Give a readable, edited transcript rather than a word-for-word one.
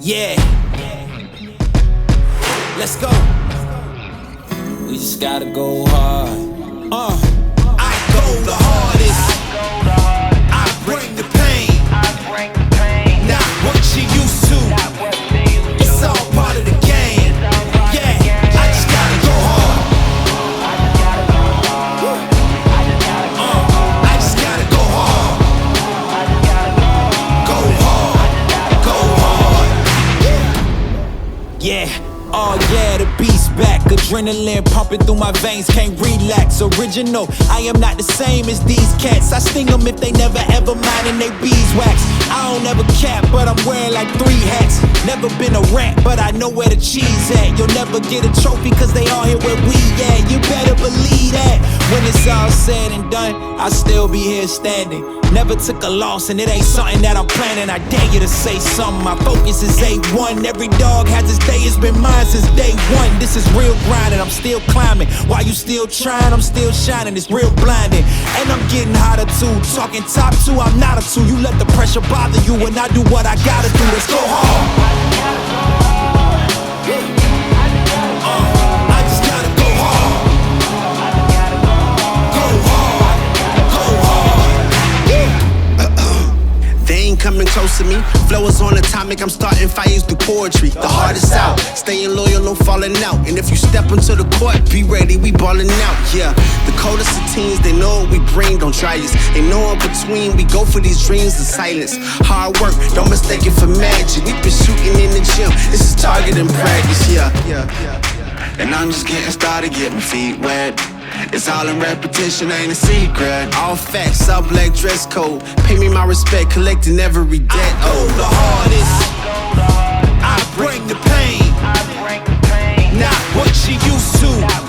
Yeah. Let's go. We just gotta go hard. I go the hardest. I bring the pain. Not what you used to. It's all part of the game. Yeah, I just gotta go hard. I just gotta go hard. Go hard. Go hard. Yeah. Oh yeah, the beast back. Adrenaline pumping through my veins, can't relax. Original, I am not the same as these cats. I sting them if they never ever mind and they beeswax. I don't ever cap, but I'm wearing like 3 hats. Never been a rat, but I know where the cheese at. You'll never get a trophy cause they all here where we at. You better believe that. When it's all said and done, I'll still be here standing. Never took a loss and it ain't something that I'm planning. I dare you to say something, my focus is A1. Every dog has his day, it's been mine since day one. This is real grinding, I'm still climbing. While you still trying, I'm still shining. It's real blinding, and I'm getting hotter too. Talking top 2, I'm not a 2. You let the pressure bother you when I do what I gotta do. Let's go hard. I just gotta go hard. Go hard. Go hard. They ain't coming close to me. Flow is on atomic, I'm starting fires through poetry. The hardest out, staying loyal, no falling out. And if you step into the court, be ready, we ballin' out. Yeah, the coldest of teens, they know what we bring, don't try us. Ain't no in between, we go for these dreams in silence. Hard work, don't mistake it for magic. We been shooting in the gym, this is target and practice. Yeah. And I'm just getting started, get my feet wet. It's all in repetition, ain't a secret. All facts, all black dress code. Pay me my respect, collecting every debt. I go the hardest. I bring the pain. Not what you used to.